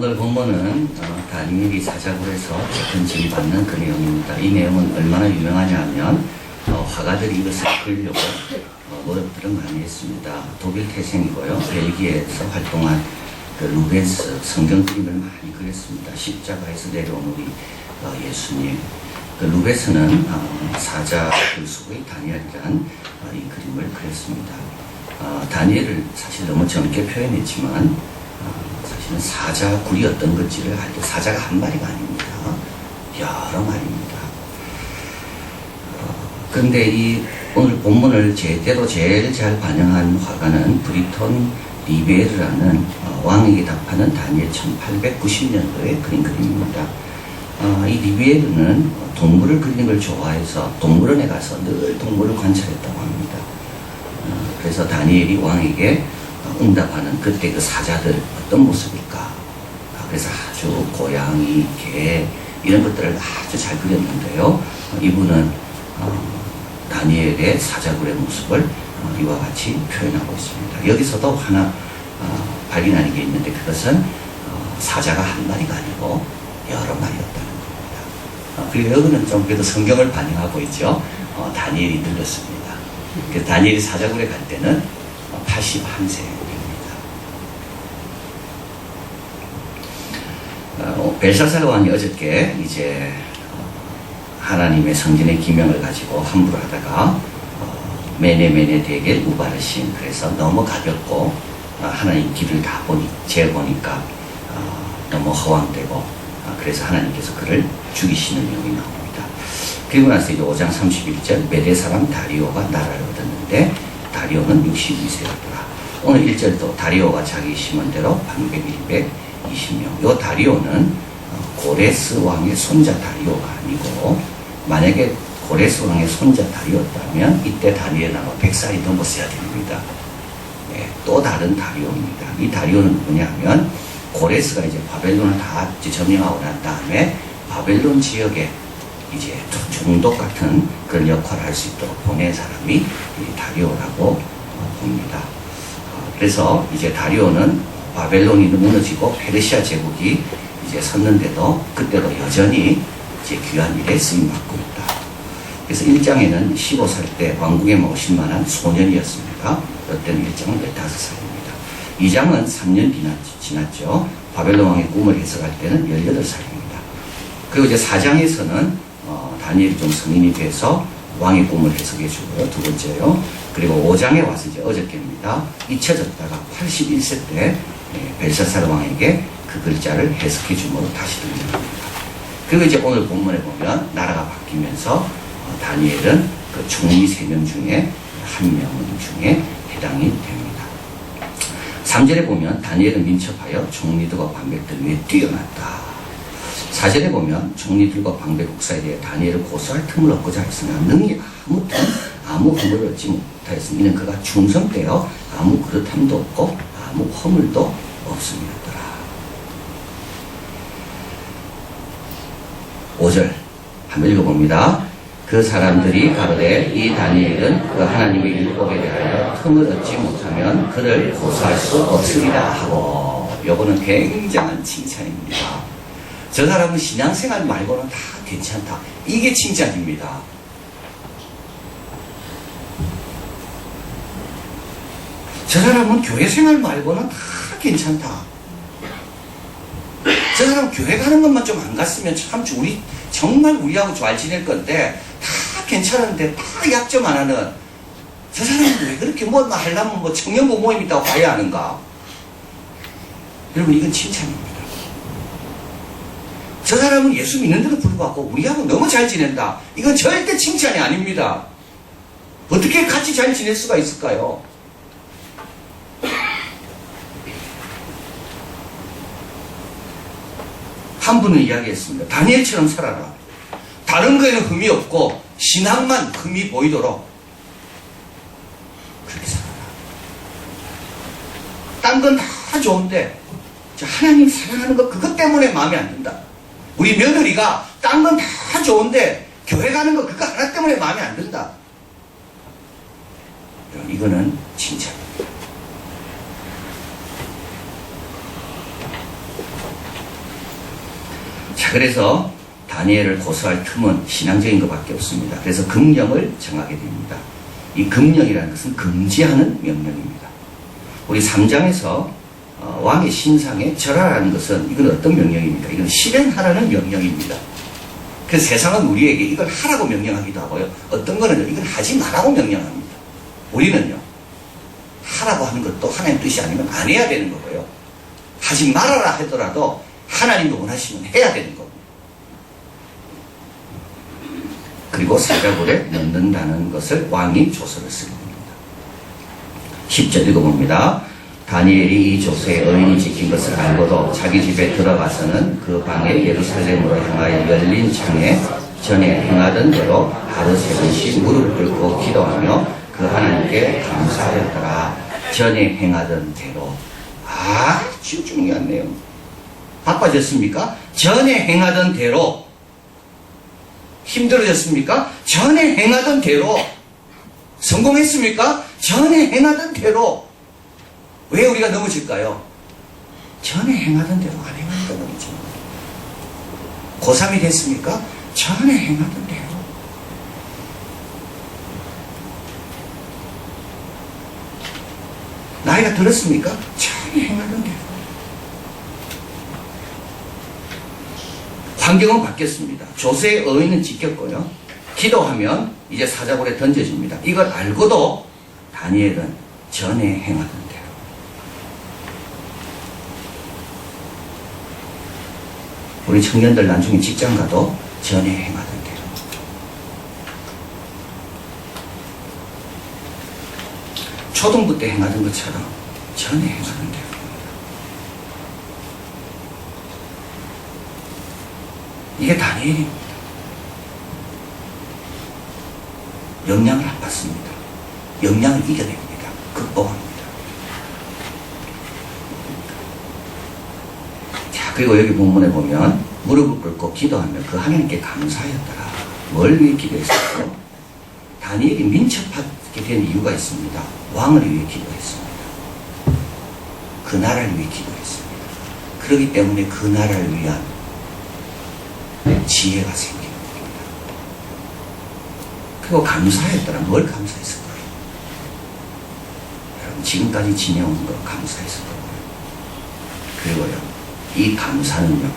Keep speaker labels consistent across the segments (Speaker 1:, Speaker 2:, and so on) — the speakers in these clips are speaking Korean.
Speaker 1: 오늘 본문은 다니엘이 사자굴에서 건진받는 그 내용입니다. 이 내용은 얼마나 유명하냐 하면 화가들이 이것을 그리려고 노력들을 많이 했습니다. 독일 태생이고요. 벨기에에서 활동한 그 루벤스 성경 그림을 많이 그렸습니다. 십자가에서 내려온 우리 예수님. 그 루벤스는 사자 글속의 다니엘이라는 이 그림을 그렸습니다. 다니엘을 사실 너무 젊게 표현했지만 사실은 사자굴이 어떤 건지를 알 때 사자가 한 마리가 아닙니다. 여러 마리입니다. 그런데 이 오늘 본문을 제대로 제일 잘 반영한 화가는 브리톤 리베르라는 왕에게 답하는 다니엘 1890년도에 그린 그림입니다. 이 리베르는 동물을 그리는 걸 좋아해서 동물원에 가서 늘 동물을 관찰했다고 합니다. 그래서 다니엘이 왕에게 응답하는 그때 그 사자들 어떤 모습일까? 그래서 아주 고양이, 개 이런 것들을 아주 잘 그렸는데요. 이분은 다니엘의 사자굴의 모습을 이와 같이 표현하고 있습니다. 여기서도 하나 발견하는 게 있는데 그것은 사자가 한 마리가 아니고 여러 마리였다는 겁니다. 그리고 여기는 좀 그래도 성경을 반영하고 있죠. 다니엘이 늙었습니다. 그래서 다니엘이 사자굴에 갈 때는 81세입니다. 벨사살 왕이 어저께 이제 하나님의 성전의 기명을 가지고 함부로 하다가 메네 대겔 우바르신, 그래서 너무 가볍고 하나님 길을 다 재보니까 너무 허황되고 그래서 하나님께서 그를 죽이시는 내용이 나옵니다. 그리고 나서 이제 5장 31절 메대 사람 다리오가 나라를 얻었는데 다리오는 62세였더라. 오늘 1절도 다리오가 자기 심은 대로 방백 120명. 요 다리오는 고레스 왕의 손자 다리오가 아니고, 만약에 고레스 왕의 손자 다리오였다면 이때 다니엘은 아마 100살이 넘었어야 됩니다. 네, 또 다른 다리오입니다. 이 다리오는 누구냐면 고레스가 이제 바벨론을 다 점령하고 난 다음에 바벨론 지역에 이제 총독 같은 그런 역할을 할 수 있도록 보낸 사람이 이 다리오라고 봅니다. 그래서 이제 다리오는 바벨론이 무너지고 페르시아 제국이 이제 섰는데도 그때도 여전히 이제 귀한 일에 쓰임받고 있다. 그래서 1장에는 15살 때 왕궁에 모실 만한 소년이었습니다. 그때는 1장은 15살입니다. 2장은 3년 지났죠. 바벨론 왕의 꿈을 해석할 때는 18살입니다. 그리고 이제 4장에서는 다니엘이 좀 성인이 돼서 왕의 꿈을 해석해 주고요. 두 번째요. 그리고 5장에 와서 이제 어저께입니다. 잊혀졌다가 81세 때 벨사살 왕에게 그 글자를 해석해 줌으로 다시 등장합니다. 그리고 이제 오늘 본문에 보면 나라가 바뀌면서 다니엘은 그 총리 3명 중에 한 명 중에 해당이 됩니다. 3절에 보면 다니엘은 민첩하여 총리들과 방백들 위에 뛰어났다. 4절에 보면 총리들과 방백국 사이에 다니엘을 고소할 틈을 얻고자 했으나 능히 아무 허물을 얻지 못하였으니 이는 그가 충성되어 아무 그릇함도 없고 아무 허물도 없음이었더라. 5절 한번 읽어봅니다. 그 사람들이 가로되 이 다니엘은 그 하나님의 율법에 대하여 틈을 얻지 못하면 그를 고소할 수 없으리라 하고, 요거는 굉장한 칭찬입니다. 저 사람은 신앙생활 말고는 다 괜찮다. 이게 칭찬입니다. 저 사람은 교회 생활 말고는 다 괜찮다. 저 사람 교회 가는 것만 좀 안 갔으면 참 우리 정말 우리하고 잘 지낼 건데 다 괜찮은데 다 약점 하나는 저 사람은 왜 그렇게 뭐 하려면 뭐 청년부 모임 있다고 가야 하는가? 여러분, 이건 칭찬입니다. 저 사람은 예수 믿는데도 불구하고 우리하고 너무 잘 지낸다. 이건 절대 칭찬이 아닙니다. 어떻게 같이 잘 지낼 수가 있을까요? 한 분은 이야기했습니다. 다니엘처럼 살아라. 다른 거에는 흠이 없고 신앙만 흠이 보이도록 그렇게 살아라. 딴 건 다 좋은데 하나님 사랑하는 거 그것 때문에 마음에 안 든다. 우리 며느리가 딴 건 다 좋은데 교회 가는 거 그거 하나 때문에 마음에 안 든다. 이거는 칭찬입니다. 그래서 다니엘을 고소할 틈은 신앙적인 것밖에 없습니다. 그래서 금령을 정하게 됩니다. 이 금령이라는 것은 금지하는 명령입니다. 우리 3장에서 왕의 신상에 절하라는 것은 이건 어떤 명령입니까? 이건 실행하라는 명령입니다. 그래서 세상은 우리에게 이걸 하라고 명령하기도 하고요. 어떤 거는 이걸 하지 말라고 명령합니다. 우리는요, 하라고 하는 것도 하나님 뜻이 아니면 안 해야 되는 거고요. 하지 말아라 하더라도 하나님도 원하시면 해야 되는 거고. 그리고 사자굴에 넣는다는 것을 왕이 조서를 쓰게 됩니다. 10절 읽어봅니다. 다니엘이 이 조서에 의인이 지킨 것을 알고도 자기 집에 들어가서는 그 방에 예루살렘으로 향하여 열린 창에 전에 행하던 대로 하루 3번씩 무릎 꿇고 기도하며 그 하나님께 감사하였더라. 전에 행하던 대로. 아주 중요한 내용. 바빠졌습니까? 전에 행하던 대로. 힘들어졌습니까? 전에 행하던 대로. 성공했습니까? 전에 행하던 대로. 왜 우리가 넘어질까요? 전에 행하던 대로 안 행하니까 넘어지는 거예요. 고3이 됐습니까? 전에 행하던 대로. 나이가 들었습니까? 전에 행하던 대로. 환경은 바뀌었습니다. 조세의 의의는 지켰고요. 기도하면 이제 사자굴에 던져집니다. 이걸 알고도 다니엘은 전에 행하던 대로. 우리 청년들 나중에 직장 가도 전에 행하던 대로. 초등부 때 행하던 것처럼 전에 행하던 대로. 이게 다니엘입니다. 영향을 안 받습니다. 영향을 이겨냅니다. 극복합니다. 자, 그리고 여기 본문에 보면 무릎을 꿇고 기도하며 그 하나님께 감사하였더라. 뭘 위해 기도했을까요? 다니엘이 민첩하게 된 이유가 있습니다. 왕을 위해 기도했습니다. 그 나라를 위해 기도했습니다. 그렇기 때문에 그 나라를 위한 지혜가 생기는 겁니다. 그리고 감사했더라. 뭘 감사했을 거예요? 여러분, 지금까지 지내온 거 감사했을 거예요. 그리고요, 이 감사는요,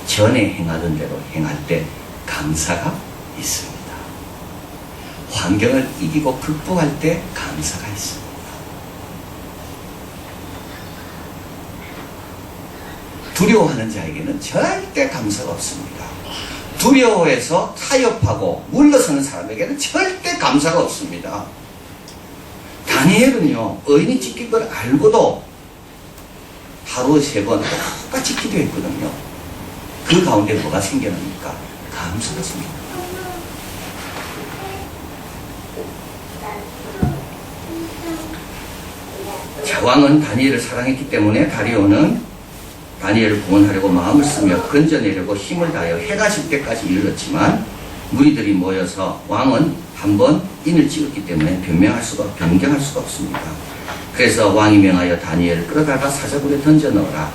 Speaker 1: 전에 행하던 대로 행할 때 감사가 있습니다. 환경을 이기고 극복할 때 감사가 있습니다. 두려워하는 자에게는 절대 감사가 없습니다. 두려워해서 타협하고 물러서는 사람에게는 절대 감사가 없습니다. 다니엘은요, 의인이 지킨 걸 알고도 하루에 3번 똑같이 기도했거든요. 그 가운데 뭐가 생겨납니까? 감사가 생깁니다. 자, 왕은 다니엘을 사랑했기 때문에 다리오는 다니엘을 구원하려고 마음을 쓰며 건져내려고 힘을 다하여 해가 질 때까지 이르렀지만 무리들이 모여서 왕은 한번 인을 찍었기 때문에 변경할 수가 없습니다. 그래서 왕이 명하여 다니엘을 끌어다가 사자굴에 던져 넣어라.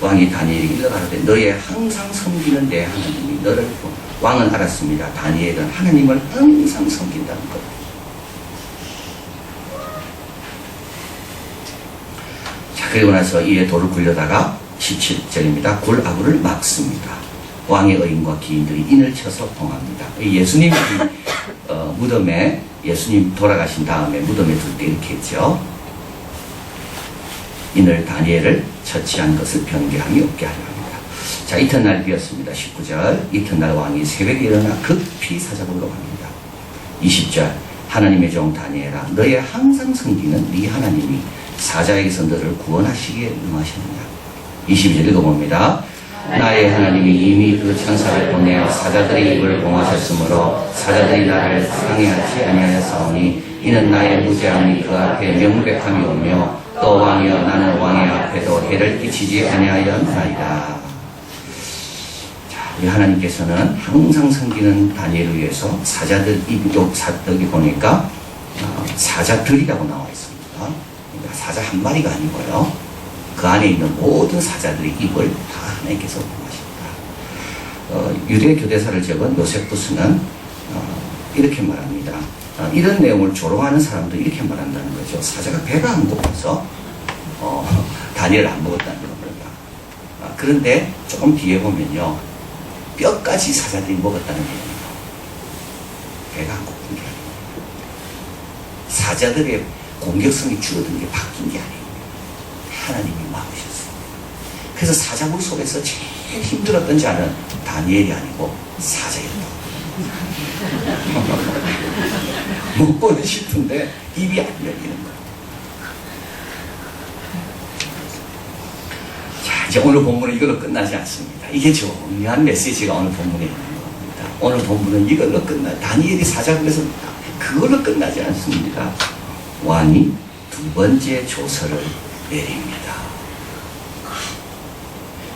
Speaker 1: 왕이 다니엘이 일러가로되 너의 항상 섬기는 내 하나님이 너를 왕은 알았습니다. 다니엘은 하나님을 항상 섬긴다는 것. 자, 그리고 나서 이에 돌을 굴려다가 17절입니다. 굴아구를 막습니다. 왕의 의인과 기인들이 인을 쳐서 봉합니다. 예수님 무덤에 예수님 돌아가신 다음에 무덤에 둘 때 이렇게 했죠. 인을 다니엘을 처치한 것을 변개함이 없게 하려 합니다. 자, 이튿날 비었습니다. 19절 이튿날 왕이 새벽에 일어나 급히 사자굴로 갑니다. 20절 하나님의 종 다니엘아 너의 항상 섬기는 네 하나님이 사자에게서 너를 구원하시기에 응하셨느냐. 22절 읽어봅니다. 나의 하나님이 이미 그 천사를 보내 사자들의 입을 봉하셨으므로 사자들이 나를 상해하지 아니하였사오니 이는 나의 무죄함이 그 앞에 명백함이 오며 또 왕이여 나는 왕의 앞에도 해를 끼치지 아니하였나이다. 자, 우리 하나님께서는 항상 섬기는 다니엘을 위해서 사자들 입도 여기 보니까 사자들이라고 나와 있습니다. 그러니까 사자 한 마리가 아니고요. 그 안에 있는 모든 사자들의 입을 다 하나님께서 봉하십니다. 유대 교대사를 적은 요세푸스는 이렇게 말합니다. 이런 내용을 조롱하는 사람도 이렇게 말한다는 거죠. 사자가 배가 안 고파서 다니엘을 안 먹었다는 겁니다. 그런데 조금 뒤에 보면요, 뼈까지 사자들이 먹었다는 얘기예요. 배가 안 고픈 게 아니에요. 사자들의 공격성이 줄어든 게 바뀐 게 아니에요. 하나님이 막으셨어요. 그래서 사자굴 속에서 제일 힘들었던 자는 다니엘이 아니고 사자였다. 먹고는 싶은데 입이 안 열리는 거예요. 자, 이제 오늘 본문은 이걸로 끝나지 않습니다. 이게 중요한 메시지가 오늘 본문에 있는 겁니다. 오늘 본문은 이걸로 다니엘이 사자굴에서 그걸로 끝나지 않습니다. 왕이 두 번째 조서를 내립니다.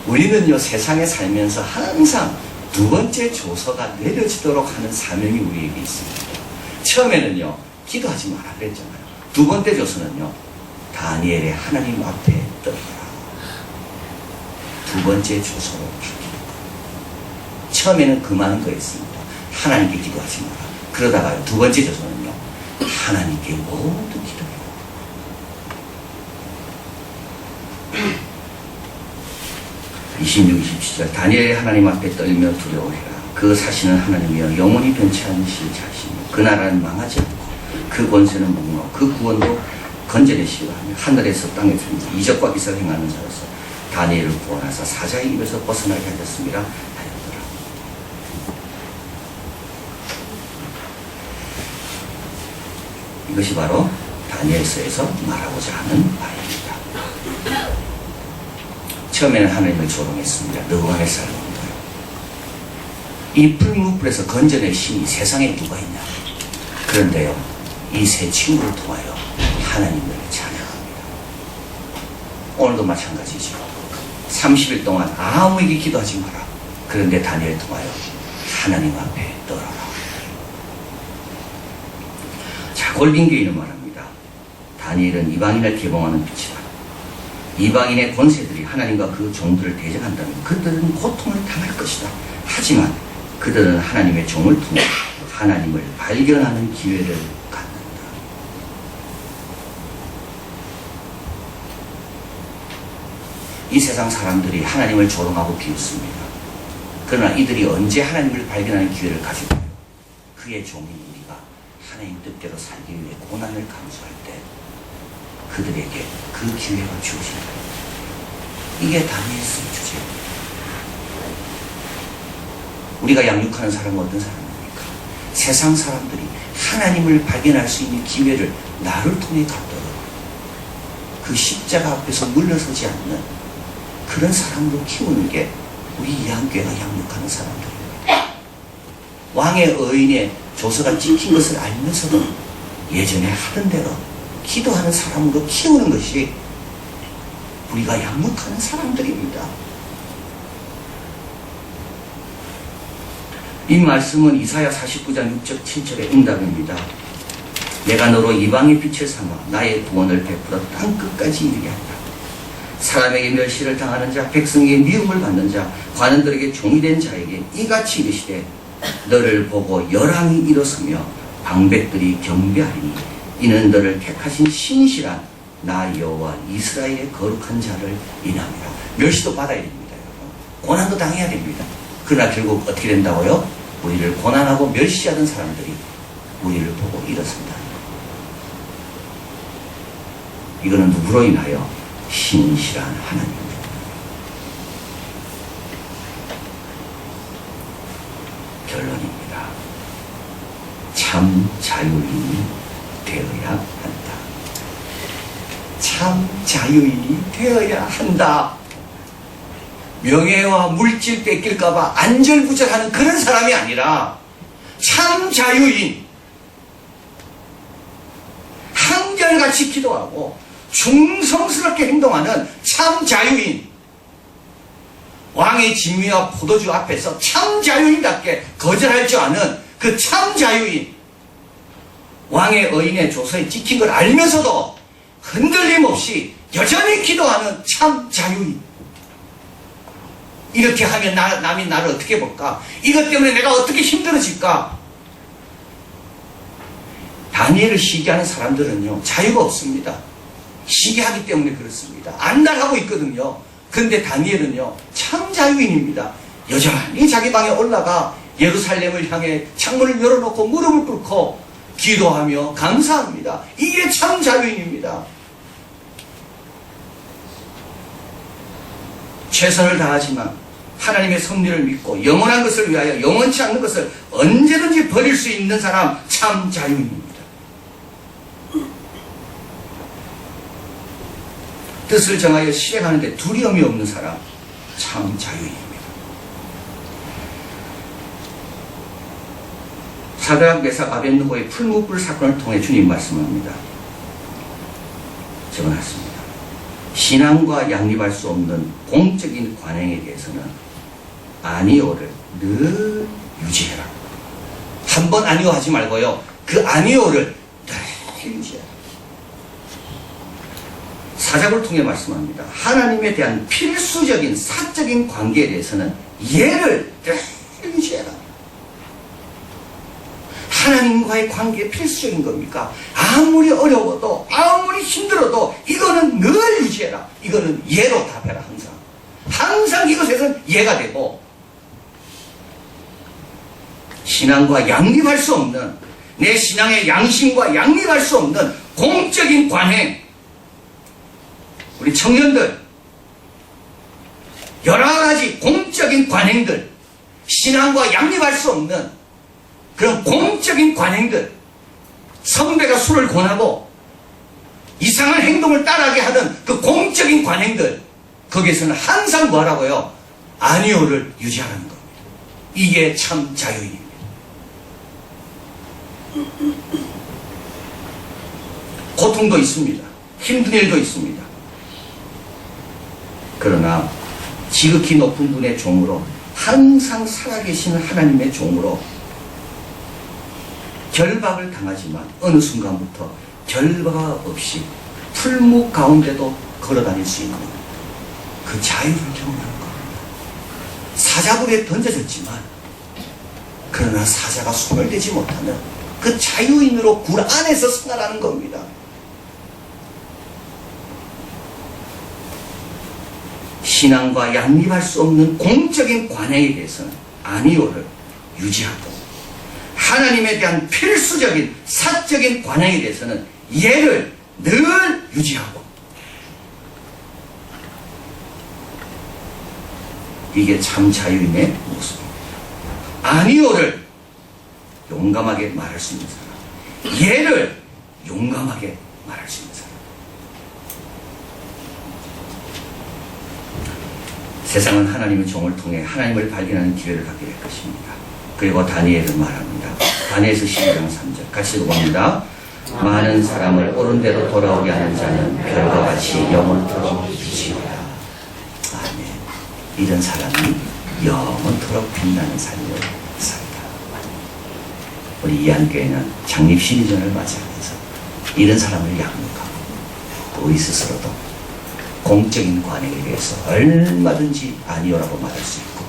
Speaker 1: 우리는요, 세상에 살면서 항상 두 번째 조서가 내려지도록 하는 사명이 우리에게 있습니다. 처음에는요, 기도하지 마라 그랬잖아요. 두 번째 조서는요, 다니엘의 하나님 앞에 떨어라. 두 번째 조서로 바뀌는 거예요. 처음에는 그만한 거였습니다. 하나님께 기도하지 마라. 그러다가요, 두 번째 조서는요, 하나님께 모두 기도해라. 26, 27절 다니엘이 하나님 앞에 떨며 두려워해라. 그 사시는 하나님이여 영원히 변치 않으실 자시니 그 나라는 망하지 않고 그 권세는 무궁하고 그 구원도 건전해시고 하며 하늘에서 땅에서 이적과 기사를 행하는 자로서 다니엘을 구원하사 사자의 입에서 벗어나게 하셨습니다 하였더라. 이것이 바로 다니엘서에서 말하고자 하는 바입니다. 처음에는 하나님을 조롱했습니다. 느부갓네살을 이 풀무불에서 건져낸 신이 세상에 누가 있냐. 그런데요, 이 세 친구를 통하여 하나님을 찬양합니다. 오늘도 마찬가지죠. 30일 동안 아무에게 기도하지 마라. 그런데 다니엘을 통하여 하나님 앞에 떨어라. 자, 골빈교인은 말합니다. 다니엘은 이방인을 개봉하는 빛이다. 이방인의 권세들이 하나님과 그 종들을 대적한다면 그들은 고통을 당할 것이다. 하지만 그들은 하나님의 종을 통해 하나님을 발견하는 기회를 갖는다. 이 세상 사람들이 하나님을 조롱하고 비웃습니다. 그러나 이들이 언제 하나님을 발견하는 기회를 가지고 그의 종인 우리가 하나님 뜻대로 살기 위해 고난을 감수할 때 그들에게 그 기회가 주어진다. 이게 다니엘서의 주제입니다. 우리가 양육하는 사람은 어떤 사람입니까? 세상 사람들이 하나님을 발견할 수 있는 기회를 나를 통해 갖도록 그 십자가 앞에서 물러서지 않는 그런 사람으로 키우는 게 우리 이한교회가 양육하는 사람들입니다. 왕의 의인의 조서가 찍힌 것을 알면서도 예전에 하던 대로 기도하는 사람으로 키우는 것이 우리가 양육하는 사람들입니다. 이 말씀은 이사야 49장 6절 7절의 응답입니다. 내가 너로 이방의 빛을 삼아 나의 구원을 베풀어 땅 끝까지 이르게 한다. 사람에게 멸시를 당하는 자, 백성에게 미움을 받는 자, 관원들에게 종이 된 자에게 이같이 이르시되 너를 보고 열왕이 일어서며 방백들이 경배하리니 이는 너를 택하신 신이시란 나 여호와 이스라엘의 거룩한 자를 인함이라. 멸시도 받아야 됩니다. 여러분. 고난도 당해야 됩니다. 그러나 결국 어떻게 된다고요? 우리를 고난하고 멸시하던 사람들이 우리를 보고 일어선다. 이거는 누구로 인하여? 신실한 하나님. 결론입니다. 참 자유인이 되어야 한다. 참 자유인이 되어야 한다. 명예와 물질 뺏길까봐 안절부절하는 그런 사람이 아니라 참 자유인, 한결같이 기도하고 충성스럽게 행동하는 참 자유인, 왕의 진미와 포도주 앞에서 참 자유인답게 거절할 줄 아는 그 참 자유인, 왕의 의인의 조서에 찍힌 걸 알면서도 흔들림 없이 여전히 기도하는 참 자유인. 이렇게 하면 남이 나를 어떻게 볼까? 이것 때문에 내가 어떻게 힘들어질까? 다니엘을 시기하는 사람들은요, 자유가 없습니다. 시기하기 때문에 그렇습니다. 안달하고 있거든요. 그런데 다니엘은요, 참 자유인입니다. 여전히 자기 방에 올라가 예루살렘을 향해 창문을 열어놓고 무릎을 꿇고 기도하며 감사합니다. 이게 참 자유인입니다. 최선을 다하지만 하나님의 섭리를 믿고 영원한 것을 위하여 영원치 않는 것을 언제든지 버릴 수 있는 사람, 참 자유인입니다. 뜻을 정하여 실행하는데 두려움이 없는 사람, 참 자유인입니다. 사드락, 메삭, 아벳느고의 풀무불 사건을 통해 주님 말씀합니다. 적어놨습니다. 신앙과 양립할 수 없는 공적인 관행에 대해서는 아니오를 늘 유지해라. 한 번 아니오 하지 말고요, 그 아니오를 늘 유지해라. 사작을 통해 말씀합니다. 하나님에 대한 필수적인 사적인 관계에 대해서는 예를 늘 유지해라. 하나님과의 관계에 필수적인 겁니까? 아무리 어려워도 아무리 힘들어도 이거는 늘 유지해라. 이거는 예로 답해라. 항상 이것에서는 예가 되고, 신앙과 양립할 수 없는, 내 신앙의 양심과 양립할 수 없는 공적인 관행, 우리 청년들 여러 가지 공적인 관행들, 신앙과 양립할 수 없는 그런 공적인 관행들, 선배가 술을 권하고 이상한 행동을 따라하게 하는 그 공적인 관행들, 거기에서는 항상 뭐라고요? 아니오를 유지하는 겁니다. 이게 참 자유입니다. 고통도 있습니다. 힘든 일도 있습니다. 그러나 지극히 높은 분의 종으로, 항상 살아계시는 하나님의 종으로 결박을 당하지만 어느 순간부터 결박 없이 풀무 가운데도 걸어다닐 수 있는 그 자유를 경험하는 겁니다. 사자굴에 던져졌지만 그러나 사자가 손을 대지 못하는 그 자유인으로 굴 안에서 생활하는 겁니다. 신앙과 양립할 수 없는 공적인 관행에 대해서는 아니오를 유지하고, 하나님에 대한 필수적인 사적인 관행에 대해서는 예를 늘 유지하고, 이게 참 자유인의 모습입니다. 아니오를 용감하게 말할 수 있는 사람, 예를 용감하게 말할 수 있는 사람. 세상은 하나님의 종을 통해 하나님을 발견하는 기회를 갖게 될 것입니다. 그리고 다니엘은 말합니다. 다니엘서 12장 3절 같이 읽어봅니다. 많은 사람을 옳은 대로 돌아오게 하는 자는 별과 같이 영원토록 빛이오라. 아멘. 이런 사람이 영원토록 빛나는 삶을 산다. 우리 이한교회는 창립 12전을 맞이하면서 이런 사람을 양육하고, 우리 스스로도 공적인 관행에 대해서 얼마든지 아니오라고 말할 수 있고,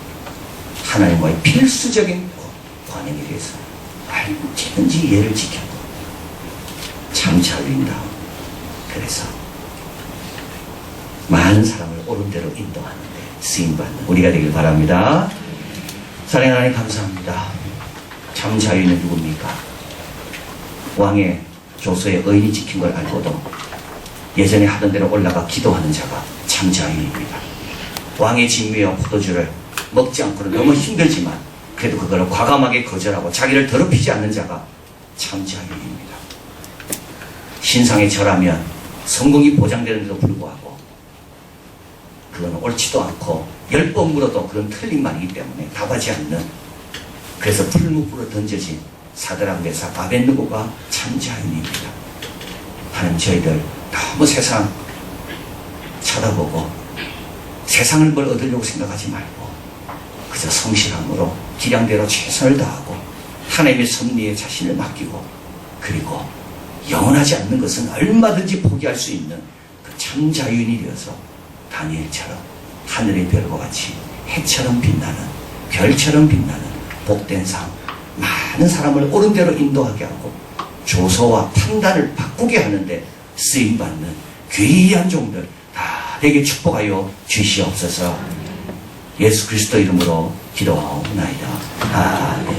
Speaker 1: 하나님과의 필수적인 관행에 대해서 얼마든지 예를 지켜도 참 자유인다. 그래서 많은 사람을 옳은 대로 인도하는데 쓰임받는 우리가 되길 바랍니다. 사랑하는 하나님 감사합니다. 참 자유인은 누굽니까? 왕의 조서에 의인이 지킨 걸 알고도 예전에 하던 대로 올라가 기도하는 자가 참 자유인입니다. 왕의 진미와 포도주를 먹지 않고는 너무 힘들지만 그래도 그거를 과감하게 거절하고 자기를 더럽히지 않는 자가 참 자유인입니다. 신상에 절하면 성공이 보장되는데도 불구하고 그건 옳지도 않고 10번 물어도 그건 틀린 말이기 때문에 답하지 않는, 그래서 풀무불로 던져진 사드락, 메삭, 아벳느고가 참 자유인입니다. 하나님, 저희들 너무 세상 쳐다보고 세상을 뭘 얻으려고 생각하지 말고 그저 성실함으로 기량대로 최선을 다하고 하나님의 섭리에 자신을 맡기고, 그리고 영원하지 않는 것은 얼마든지 포기할 수 있는 그 참 자유인이 되어서 다니엘처럼 하늘의 별과 같이 해처럼 빛나는, 별처럼 빛나는 복된 삶, 많은 사람을 옳은 대로 인도하게 하고 조소와 판단을 바꾸게 하는데 쓰임받는 귀한 종들 다 되게 축복하여 주시옵소서. 예수 그리스도 이름으로 기도하옵나이다. 아멘.